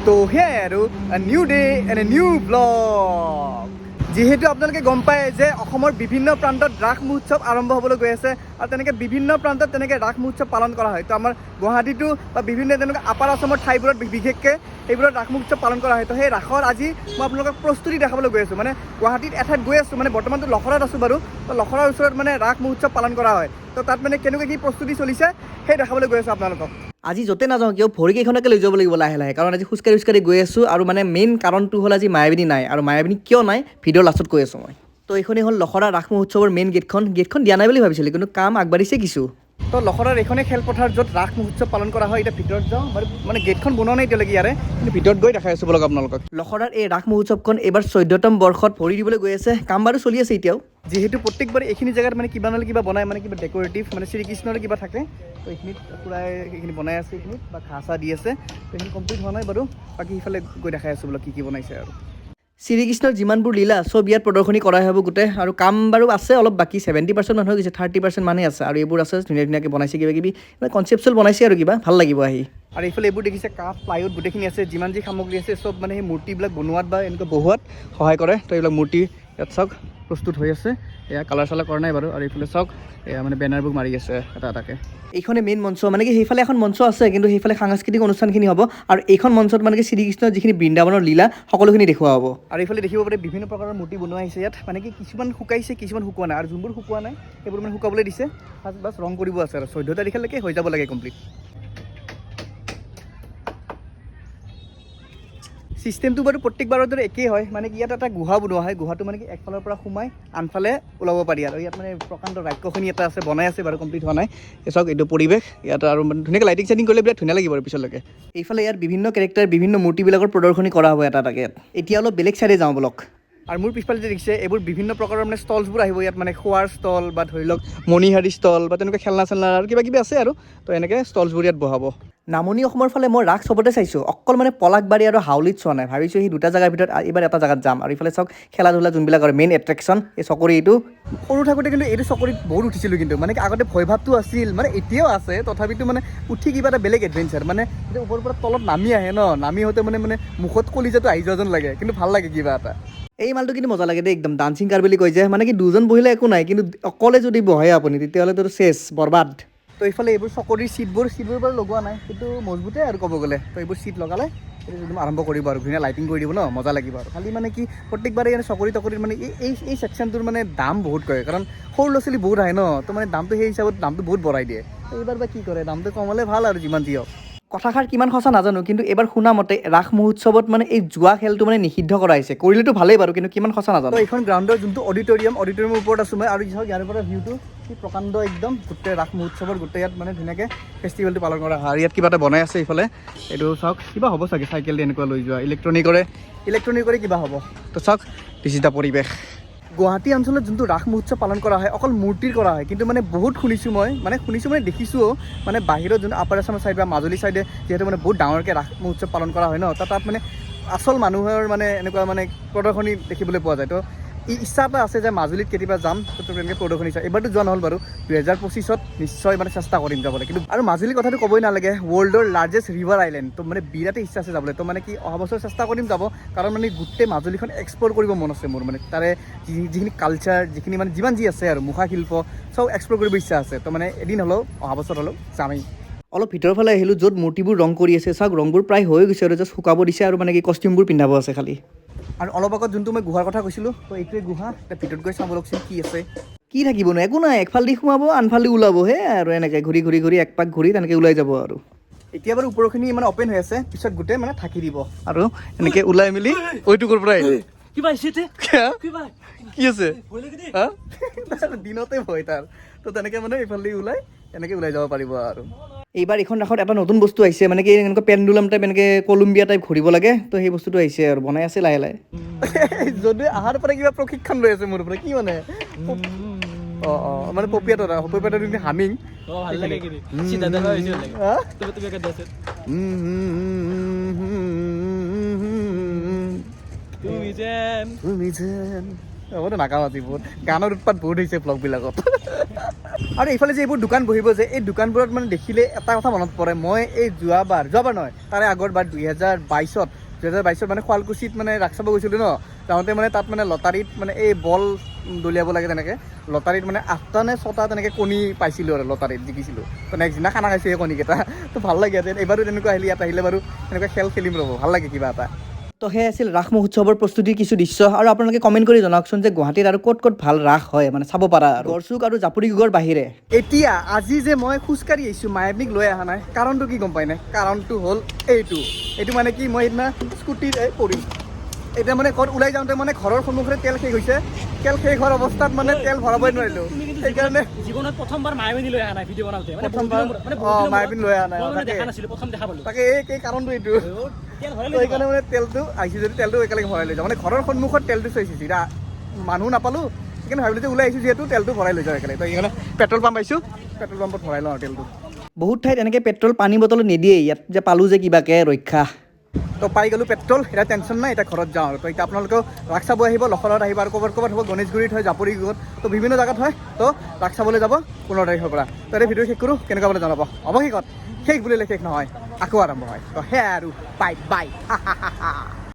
তো সেয়াই আৰু new day and a new blog. যিহেতু আপোনালোকে গম পায় যে অসমৰ বিভিন্ন প্ৰান্তত ৰাস মহোৎসৱ আৰম্ভ হ'বলৈ গৈ আছে আৰু তেনেকৈ বিভিন্ন প্ৰান্তত তেনেকৈ ৰাস মহোৎসৱ পালন কৰা হয়। তো আমাৰ গুৱাহাটীতো বা বিভিন্ন তেনেকুৱা আপাৰ অসমৰ ঠাইবোৰত বিশেষকৈ সেইবোৰত ৰাস মহোৎসৱ পালন কৰা হয়। তো সেই ৰাসৰ আজি মই আপোনালোকক প্ৰস্তুতি দেখাবলৈ গৈ আছোঁ। মানে গুৱাহাটীত এঠাইত গৈ আছোঁ, মানে বৰ্তমানটো লখৰাত আছোঁ বাৰু। তো লখৰাৰ ওচৰত মানে ৰাস মহোৎসৱ পালন কৰা হয়। তো তাত মানে কেনেকৈ কি প্ৰস্তুতি চলিছে সেই দেখাবলৈ গৈ আছোঁ আপোনালোকক। আজি য'তে নাযাওঁ কিয় ভৰিকেইখনকে লৈ যাব লাগিব লাহে লাহে, কাৰণ আজি খোজকাঢ়ি গৈ আছোঁ। আৰু মানে মেইন কাৰণটো হ'ল আজি মায়াবিনী নাই, আৰু মায়াবিনী কিয় নাই ভিডিঅ'ৰ লাষ্টত কৈ আছোঁ মই। তো এইখনেই হ'ল লখৰা ৰাস মহোৎসৱৰ মেইন গেটখন দিয়া নাই বুলি ভাবিছিলোঁ, কিন্তু কাম আগবাঢ়িছে কিছু। তো লখৰাৰ এইখনেই খেলপথাৰ য'ত ৰাস মহোৎসৱ পালন কৰা হয়। এতিয়া ভিতৰত যাওঁ বাৰু, মানে গেটখন বনোৱা নাই এতিয়ালৈকে ইয়াৰে, কিন্তু ভিতৰত গৈ দেখাই আছোঁ বলক আপোনালোকক। লখৰাৰ এই ৰাস মহোৎসৱখন এইবাৰ 14তম বৰ্ষত ভৰি দিবলৈ গৈ আছে। কাম বাৰু চলি আছে এতিয়াও, যিহেতু প্ৰত্যেকবাৰ এইখিনি জেগাত মানে কিবা নহ'লে কিবা বনায়, মানে কিবা ডেক'ৰেটিভ, মানে শ্ৰীকৃষ্ণৰে কিবা থাকে। তো এইখিনিত পূৰাই এইখিনি বনাই আছে, এইখিনিত বা ঘাঁহ চাহ দি আছে। তো এইখিনি কমপ্লিট হোৱা নাই বাৰু, বাকী সিফালে গৈ দেখাই আছোঁ বোলো কি বনাইছে আৰু। শ্ৰীকৃষ্ণৰ যিমানবোৰ লীলা চব ইয়াত প্ৰদৰ্শনী কৰাই হ'ব গোটেই, আৰু কাম বাৰু আছে অলপ বাকী। 70% মানুহ হৈ গৈছে, 30% মানুহে আছে, আৰু এইবোৰ আছে ধুনীয়াকৈ বনাইছে কিবা কিবি, মানে কনচেপচুৱেল বনাইছে আৰু কিবা ভাল লাগিব আহি। আৰু এইফালে এইবোৰ দেখিছে কাঠ প্লাইউড গোটেইখিনি আছে, যিমান যি সামগ্ৰী আছে চব মানে সেই মূৰ্তিবিলাক বনোৱাত বা এনেকৈ বহুৱাত সহায় কৰে। তো এইবিলাক মূৰ্তি ইয়াত চাওক প্ৰস্তুত হৈ আছে। এয়া কালাৰ চালাৰ কৰা নাই বাৰু। আৰু এইফালে চাওক এয়া মানে বেনাৰবোৰ মাৰি আছে এটা এটাকৈ। এইখনে মেইন মঞ্চ, মানে কি সেইফালে এখন মঞ্চ আছে, কিন্তু সেইফালে সাংস্কৃতিক অনুষ্ঠানখিনি হ'ব। আৰু এইখন মঞ্চত মানে কি শ্ৰীকৃষ্ণৰ যিখিনি বৃন্দাবনৰ লীলা সকলোখিনি দেখুওৱা হ'ব। আৰু এইফালে দেখিব পাৰে বিভিন্ন প্ৰকাৰৰ মূৰ্তি বনোৱা হৈছে ইয়াত, মানে কি কিছুমান শুকাইছে কিছুমান শুকোৱা নাই, আৰু যোনবোৰ শুকোৱা নাই সেইবোৰ মানে শুকাবলৈ দিছে। বাছ ৰং কৰিব আছে, আৰু 14 তাৰিখলৈকে হৈ যাব লাগে কমপ্লিট। চিষ্টেমটো বাৰু প্ৰত্যেকবাৰৰ দৰে একেই হয়, মানে কি ইয়াত এটা গুহা বনোৱা হয়। গুহাটো মানে কি একফালৰ পৰা সোমাই আনফালে ওলাব পাৰি। আৰু ইয়াত মানে প্ৰকাণ্ড ৰাক্ষসনী এটা আছে, বনাই আছে বাৰু, কমপ্লিট হোৱা নাই। এই চাওক এইটো পৰিৱেশ ইয়াত, আৰু মানে ধুনীয়াকৈ লাইটিং চাইটিং কৰিলে বিৰাট ধুনীয়া লাগিব আৰু পিছলৈকে। এইফালে ইয়াত বিভিন্ন কেৰেক্টাৰ বিভিন্ন মূৰ্তিবিলাকৰ প্ৰদৰ্শনী কৰা হ'ব এটা এটাকৈ। এতিয়া অলপ বেলেগ চাইডে যাওঁ বলক। আৰু মোৰ পিছফালে যে দেখিছে এইবোৰ বিভিন্ন প্ৰকাৰৰ মানে ষ্টলছবোৰ আহিব ইয়াত, মানে খোৱাৰ ষ্টল বা ধৰি লওক মণিহাৰী ষ্টল বা তেনেকুৱা খেলনা চেলনা আৰু কিবা কিবি আছে আৰু। তো এনেকৈ ষ্টলছবোৰ ইয়াত বহাব। নামনি অসমৰ ফালে মই ৰাস চবতে চাইছোঁ, অকল মানে পলাশবাৰী আৰু হাউলিত চোৱা নাই। ভাবিছোঁ সেই দুটা জেগাৰ ভিতৰত এইবাৰ এটা জেগাত যাম। আৰু ইফালে চাওক খেলা ধূলা যোনবিলাক আৰু মেইন এট্ৰেকশ্যন এই চকৰি। এইটো সৰু থাকোঁতে কিন্তু এইটো চকৰিত বহুত উঠিছিলোঁ, কিন্তু মানে আগতে ভয় ভাৱটো আছিল, মানে এতিয়াও আছে তথাপিতো মানে উঠি কিবা এটা বেলেগ এডভেঞ্চাৰ। মানে যেতিয়া ওপৰৰ পৰা তলত নামি আহে ন, নামি আহোঁতে মানে মুখত কলিজাটো আহি যোৱা যেন লাগে, কিন্তু ভাল লাগে কিবা এটা। এই মালটো কিন্তু মজা লাগে দেই, একদম ডান্সিং কাৰ বুলি কৈ যে, মানে কি দুজন বহিলে একো নাই, কিন্তু অকলে যদি বহে আপুনি তেতিয়াহ'লেতো চেছ বৰবাদ। তো এইফালে এইবোৰ চকৰিৰ চিটবোৰ বাৰু লগোৱা নাই, কিন্তু মজবুতেই আৰু ক'ব গ'লে। তো এইবোৰ চিট লগালে একদম আৰম্ভ কৰিব আৰু ধুনীয়া লাইটিং কৰি দিব ন, মজা লাগিব আৰু। খালি মানে কি প্ৰত্যেকবাৰে চকৰি তকৰিৰ মানে এই ছেকশ্যনটোৰ মানে দাম বহুত কয়, কাৰণ সৰু ল'ৰা ছোৱালী বহুত আহে ন, তো মানে দামটো সেই হিচাপত দামটো বহুত বঢ়াই দিয়ে। তো এইবাৰ বা কি কৰে, দামটো কমালে ভাল আৰু যিমান যি হওক। কথাষাৰ কিমান সঁচা নাজানো, কিন্তু এইবাৰ শুনা মতে ৰাস মহোৎসৱত মানে এই জুৱা খেলটো মানে নিষিদ্ধ কৰা হৈছে। কৰিলেতো ভালেই বাৰু, কিন্তু কিমান সঁচা নাজানো। তো এইখন গ্ৰাউণ্ডৰ যোনটো অডিটৰিয়ামৰ ওপৰত আছোঁ মই, আৰু চাওক ইয়াৰ পৰা ভিউটো কি প্ৰকাণ্ড একদম, গোটেই ৰাস মহোৎসৱৰ গোটেই ইয়াত মানে ধুনীয়াকৈ ফেষ্টিভেলটো পালন কৰা হয়। আৰু ইয়াত কিবা এটা বনাই আছে এইফালে, এইটো চাওক কিবা হ'ব চাগে, চাইকেল দি এনেকুৱা লৈ যোৱা ইলেক্ট্ৰনিকৰে কিবা হ'ব। তো চাওক দিছ ইজ দ্য পৰিৱেশ। গুৱাহাটী অঞ্চলত যোনটো ৰাস মহোৎসৱ পালন কৰা হয় অকল মূৰ্তিৰ কৰা হয়, কিন্তু মানে বহুত শুনিছোঁ মানে দেখিছোঁ মানে বাহিৰত যোনটো আপাৰ আছামৰ ছাইড বা মাজুলী ছাইডে যিহেতু মানে বহুত ডাঙৰকৈ ৰাস মহোৎসৱ পালন কৰা হয় ন, তাত মানে আচল মানুহৰ মানে এনেকুৱা মানে প্ৰদৰ্শনী দেখিবলৈ পোৱা যায়। তো ইচ্ছা এটা আছে যে মাজুলীত কেতিয়াবা যাম, তো তেনেকৈ প্ৰদৰ্শনী চাই। এবাৰতো যোৱা নহ'ল বাৰু, 2025ত নিশ্চয় মানে চেষ্টা কৰিম যাবলৈ। কিন্তু আৰু মাজুলীৰ কথাটো ক'বই নালাগে, ৱৰ্ল্ডৰ লাৰ্জেষ্ট ৰিভাৰ আইলেণ্ড। তো মানে বিৰাটেই ইচ্ছা আছে যাবলৈ। তো মানে কি অহা বছৰ চেষ্টা কৰিম যাব, কাৰণ মানে গোটেই মাজুলীখন এক্সপ্ল'ৰ কৰিব মন আছে মোৰ। মানে তাৰে যিখিনি কালচাৰ, যিখিনি মানে যিমান যি আছে আৰু মুখা শিল্প চব এক্সপ্ল'ৰ কৰিব ইচ্ছা আছে। তো মানে এদিন হ'লেও অহা বছৰ হ'লেও যামেই। অলপ ভিতৰৰ ফালে আহিলোঁ, য'ত মূৰ্তিবোৰ ৰং কৰি আছে। চাওক ৰংবোৰ প্ৰায় হৈ গৈছে, আৰু জাষ্ট শুকাব দিছে, আৰু মানে কি কষ্টিউমবোৰ পিন্ধাব আছে খালি। আৰু অলপ আগত যোনটো মই গুহাৰ কথা কৈছিলোঁ, তো এইটোৱে গুহা। এতিয়া ভিতৰত গৈ চাব লওকচোন কি আছে। কি থাকিবনো, একো নাই। একফালদি সোমাব আনফালদি ওলাব, হে আৰু এনেকৈ ঘূৰি এক পাক ঘূৰি তেনেকৈ ওলাই যাব আৰু। এতিয়া বাৰু ওপৰখিনি মানে অ'পেন হৈ আছে, পিছত গোটেই মানে ঢাকি দিব আৰু এনেকৈ ওলাই মেলি ওইটো ক'ৰ পৰা আহিল কি আছে দিনতে ভয় তাৰ। তো তেনেকৈ মানে এইফালে এনেকৈ ওলাই যাব পাৰিব আৰু। এইবাৰ এইখন ৰাসত এটা নতুন বস্তু আহিছে, মানে কি এনেকুৱা পেণ্ডুলাম টাইপ, এনেকৈ কলম্বিয়া টাইপ ঘূৰিব লাগে। তো সেই বস্তুটো আহিছে আৰু বনাই আছে লাহে লাহে। যদি আহাৰ পৰা কিবা প্ৰশিক্ষণ লৈ আছে মোৰ পৰা, কি মানে মানে পপিয়াটো হামিং নাকাম আজি বহুত গানৰ উৎপাত বহুত হৈছে ব্লগবিলাকত। আৰু এইফালে যে এইবোৰ দোকান বহিব যে এই দোকানবোৰত মানে দেখিলে এটা কথা মনত পৰে মই এই যোৱাবাৰ নহয় তাৰে আগৰবাৰ 2022 মানে শুৱালকুছিত মানে ৰাস চাব গৈছিলোঁ ন যাওঁতে মানে তাত মানে লটাৰীত মানে এই বল দলিয়াব লাগে তেনেকৈ লটাৰীত মানে 8টা নে 6টা তেনেকৈ কণী পাইছিলোঁ আৰু লটাৰীত জিকিছিলোঁ তো নেক্সট দিনা খানা খাইছোঁ সেই কণীকেইটা তো ভাল লাগে ইয়াতে এইবাৰো তেনেকুৱা আহিলে ইয়াত আহিলে বাৰু এনেকুৱা খেল খেলিম ৰ'ব ভাল লাগে কিবা এটা তো সেই আছিল ৰাস মহোৎসৱৰ প্ৰস্তুতিৰ কিছু দৃশ্য আৰু আপোনালোকে কমেণ্ট কৰি জনাওকচোন যে গুৱাহাটীত আৰু ক'ত ক'ত ভাল ৰাস হয় মানে চাব পাৰা গড়চুক আৰু জাপুৰিগড় বাহিৰে এতিয়া আজি যে মই খোজকাঢ়ি আহিছোঁ মায়াবিনীক লৈ অহা নাই কাৰণটো কি গম পাই নাই কাৰণটো হ'ল এইটো মানে কি মই সেইদিনা স্কুটিত পৰিম এতিয়া মানে ঘৰত ওলাই যাওঁতে মানে ঘৰৰ সন্মুখতে তেল শেষ হৈছে তেল শেষ হোৱাৰ অৱস্থাত মানে তেল ভৰাবই নোৱাৰিলোঁ সেইকাৰণে জীৱনত প্ৰথমবাৰ মায়াবিনী লৈ অহা নাই ভিডিঅ' বনাওঁতে মায়াবিনী লৈ অহা নাই তাকে এই কাৰণটো এইটো সেইকাৰণে মানে তেলটো আহিছোঁ যদি তেলটো একেলগে ভৰাই লৈ যাওঁ মানে ঘৰৰ সন্মুখত তেলটো চৈছোঁ এতিয়া মানুহ নাপালোঁ সেইকাৰণে ভাবিলোঁ যে ওলাই আহিছোঁ যিহেতু তেলটো ভৰাই লৈ যাওঁ একেলগে তো সেইকাৰণে পেট্ৰল পাম্প পাইছোঁ পেট্ৰল পাম্পত ভৰাই লওঁ আৰু তেলটো বহুত ঠাইত এনেকৈ পেট্ৰল পানী বটল নিদিয়ে ইয়াত যে পালোঁ যে কিবাকৈ ৰক্ষা তো পাই গ'লোঁ পেট্ৰল এতিয়া টেনশ্যন নাই এতিয়া ঘৰত যাওঁ আৰু তো এতিয়া আপোনালোকেও ৰাস চাব আহিব লখৰাত আহিব আৰু ক'ৰবাত হ'ব গণেশগুৰিত হয় জাপুৰিগড়ত তো বিভিন্ন জেগাত হয় তো ৰাস চাবলৈ যাব 15 তাৰিখৰ পৰা তো এতিয়া ভিডিঅ' শেষ কৰোঁ কেনেকুৱা বোলে জনাব অৱশেষত শেষ বুলিলে শেষ নহয় আকৌ আৰম্ভ হয় তো সেয়াই আৰু বাই